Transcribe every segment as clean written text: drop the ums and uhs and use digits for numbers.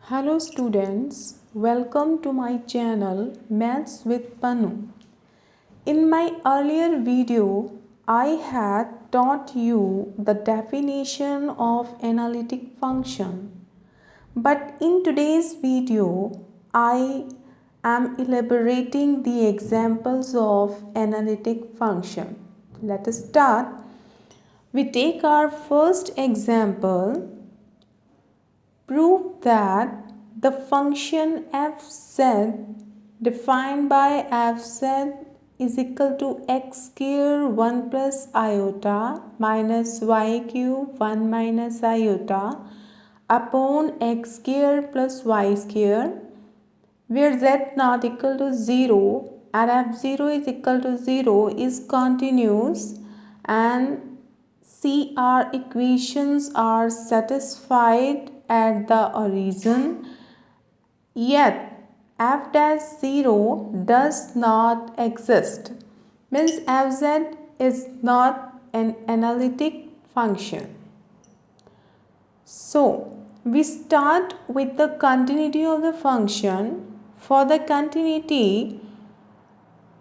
Hello students, welcome to my channel Maths with Panu. In my earlier video, I had taught you the definition of analytic function. But in today's video, I am elaborating the examples of analytic function. Let us start. We take our first example. Prove that the function fz defined by fz is equal to x square 1 plus iota minus y cube 1 minus iota upon x square plus y square, where z not equal to 0 and f0 is equal to 0 is continuous and CR equations are satisfied at the origin, yet f dash 0 does not exist, means fz is not an analytic function. So we start with the continuity of the function. For the continuity,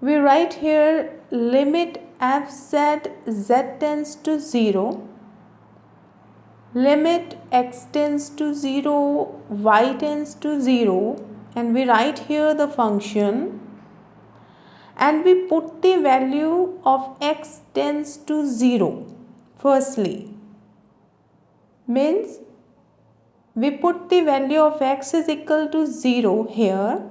we write here limit fz z tends to 0, limit x tends to 0, y tends to 0, and we write here the function and we put the value of x tends to 0 firstly, means we put the value of x is equal to 0 here.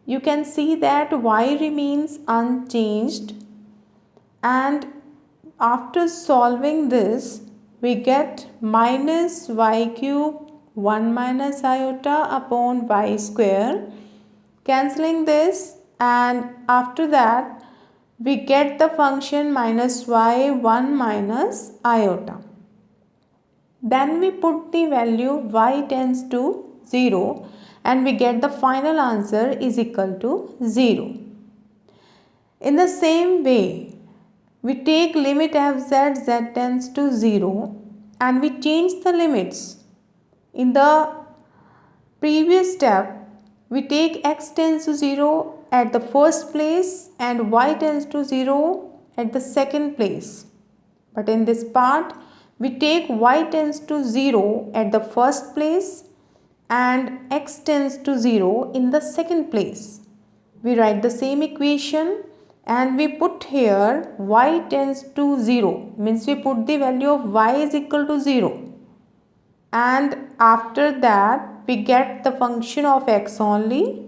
You can see that y remains unchanged, and after solving this we get minus y cube 1 minus iota upon y square, cancelling this, and after that we get the function minus y 1 minus iota. Then we put the value y tends to 0 and we get the final answer is equal to 0. In the same way, we take limit fz z tends to 0 and we change the limits. In the previous step, we take x tends to 0 at the first place and y tends to 0 at the second place. But in this part, we take y tends to 0 at the first place and x tends to 0 in the second place. We write the same equation and we put here y tends to 0, means we put the value of y is equal to 0, and after that we get the function of x only,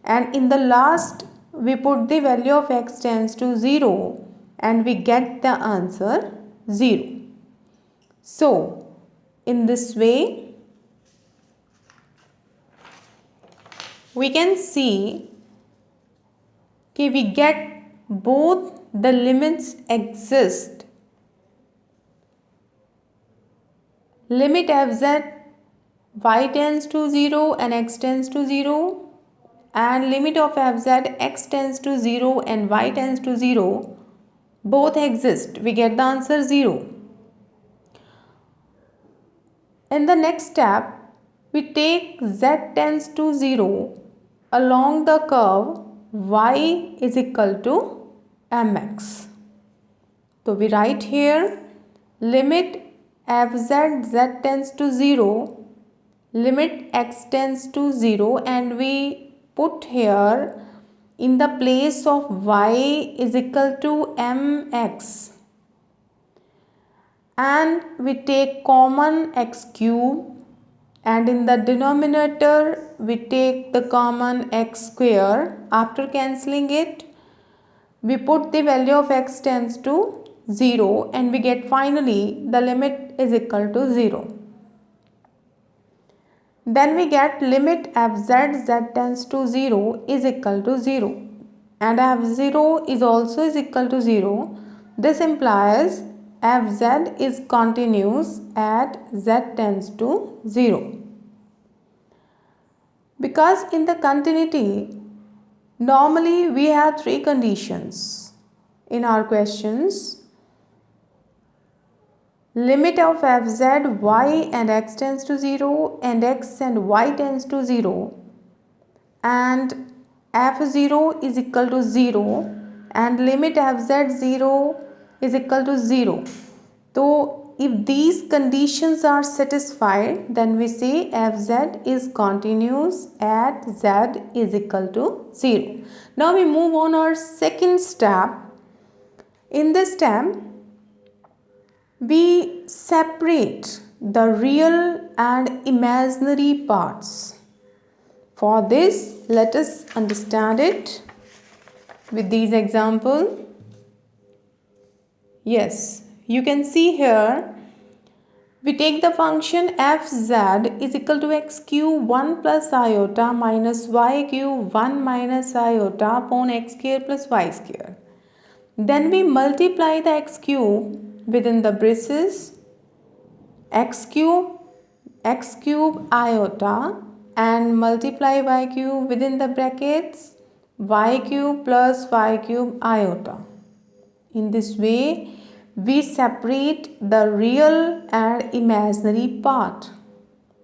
and in the last we put the value of x tends to 0 and we get the answer 0. So in this way we can see that we get both the limits exist. Limit fz y tends to 0 and x tends to 0, and limit of fz x tends to 0 and y tends to 0, both exist. We get the answer 0. In the next step, we take z tends to 0 along the curve y is equal to mx. So we write here limit fz z tends to 0, limit x tends to 0, and we put here in the place of y is equal to mx, and we take common x cube, and in the denominator we take the common x square. After cancelling it, we put the value of x tends to 0 and we get finally the limit is equal to 0. Then we get limit fz z tends to 0 is equal to 0 and f0 is also is equal to 0. This implies fz is continuous at z tends to 0. Because in the continuity, normally we have three conditions in our questions. limit of fz y and x tends to 0 and x and y tends to 0 and f0 is equal to 0 and limit fz0 is equal to 0. So if these conditions are satisfied, then we say fz is continuous at z is equal to 0. Now we move on our second step. In this step, we separate the real and imaginary parts. For this, let us understand it with these examples. Yes, you can see here, we take the function fz is equal to x cube 1 plus iota minus y cube 1 minus iota upon x square plus y square. Then we multiply the x cube within the braces x cube iota and multiply y cube within the brackets y cube plus y cube iota. In this way, we separate the real and imaginary part.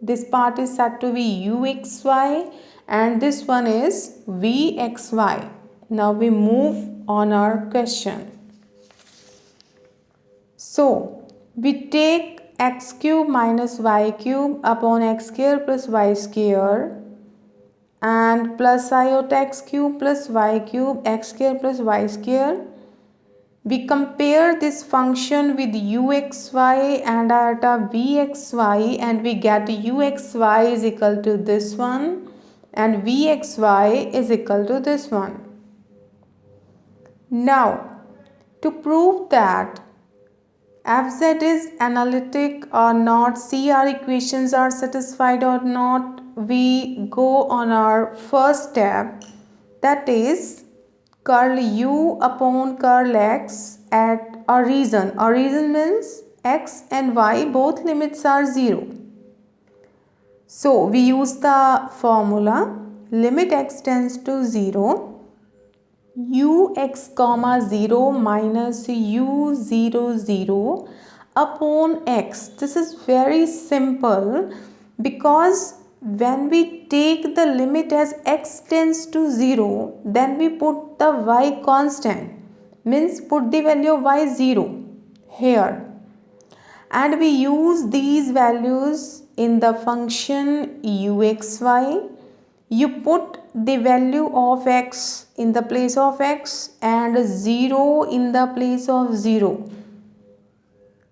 This part is said to be uxy and this one is vxy. Now we move on our question. So, we take x cube minus y cube upon x square plus y square and plus iota x cube plus y cube x square plus y square. We compare this function with uxy and iota vxy and we get uxy is equal to this one and vxy is equal to this one. Now, to prove that fz is analytic or not, CR equations are satisfied or not, we go on our first step, that is curl u upon curl x at a region. A region means x and y both limits are 0. So we use the formula limit x tends to 0 ux comma 0 minus u0 0 upon x. This is very simple because when we take the limit as x tends to 0, then we put the y constant, means put the value of y 0 here and we use these values in the function uxy. You put the value of x in the place of x and 0 in the place of 0.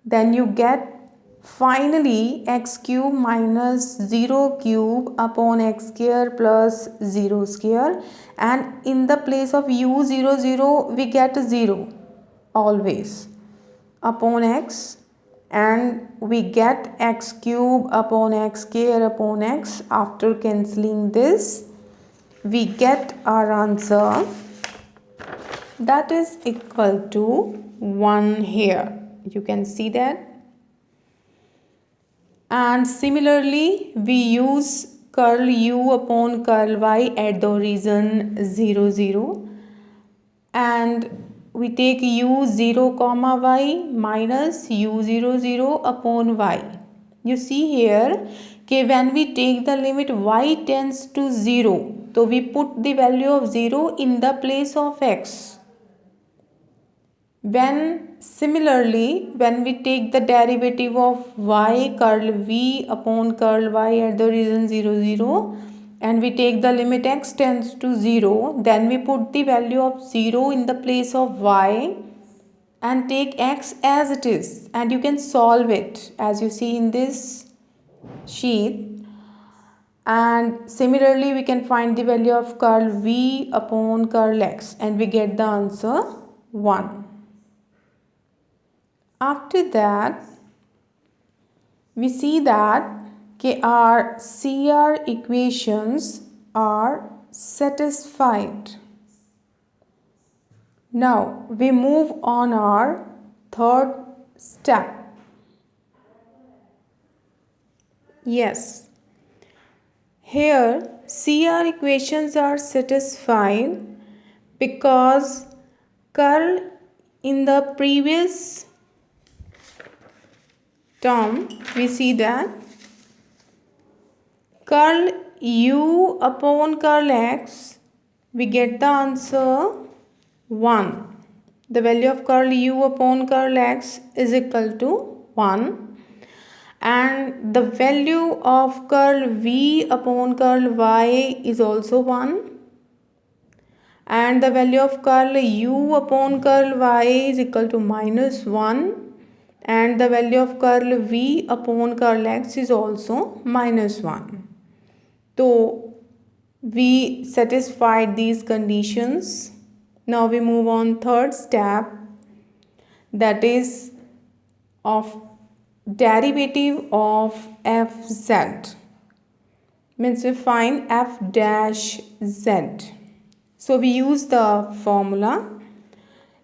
Then you get finally x cube minus 0 cube upon x square plus 0 square and in the place of u0 0 we get 0 always upon x and we get x cube upon x square upon x. After cancelling this, we get our answer that is equal to 1 here. You can see that. And similarly, we use curl u upon curl y at the origin 0 0 and we take u0 comma y minus u0 0 upon y. You see here, okay, when we take the limit y tends to 0, so we put the value of 0 in the place of x. Similarly, when we take the derivative of y curl v upon curl y at the origin 0 0 and we take the limit x tends to 0, then we put the value of 0 in the place of y and take x as it is and you can solve it as you see in this sheet. And similarly, we can find the value of curl v upon curl x and we get the answer 1. After that, we see that our CR equations are satisfied. Now, we move on our third step. Yes, here CR equations are satisfied because curl in the previous term, we see that curl u upon curl x, we get the answer 1. The value of curl u upon curl x is equal to 1, and the value of curl v upon curl y is also 1, and the value of curl u upon curl y is equal to -1, and the value of curl v upon curl x is also -1. So we satisfied these conditions. Now we move on third step, that is of derivative of fz. Means we find f dash z. So we use the formula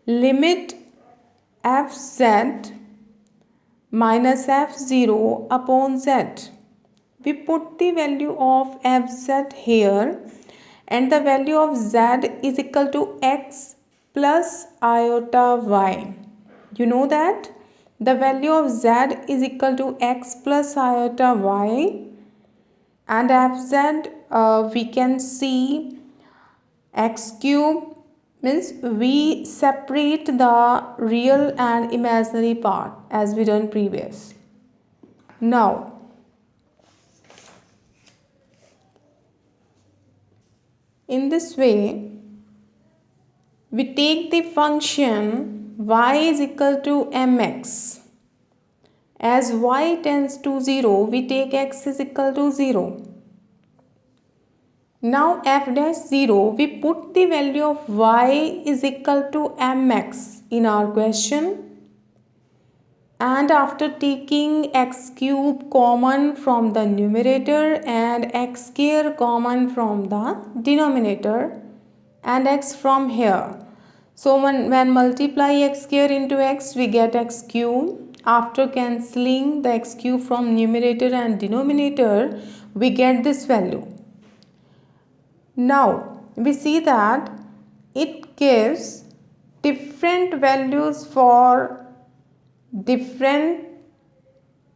limit fz minus f0 upon z. We put the value of fz here, and the value of z is equal to x plus iota y. You know that the value of z is equal to x plus iota y, and fz we can see x cube, means we separate the real and imaginary part as we done previous. Now in this way, we take the function y is equal to mx. As y tends to 0, we take x is equal to 0. Now f dash 0, we put the value of y is equal to mx in our question. And after taking x cube common from the numerator and x square common from the denominator and x from here. So when multiply x square into x, we get x cube. After cancelling the x cube from numerator and denominator, we get this value. Now we see that it gives different values for different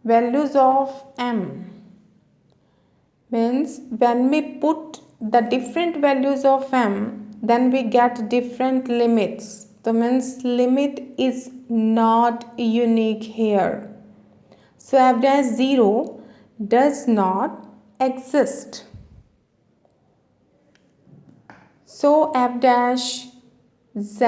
values of m. Means when we put the different values of m, then we get different limits. So means limit is not unique here. So f dash 0 does not exist. So f dash z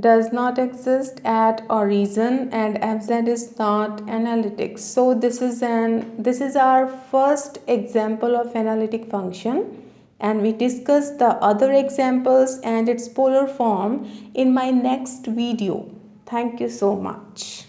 does not exist at origin, and fz is not analytic. So this is our first example of analytic function, and we discuss the other examples and its polar form in my next video. Thank you so much.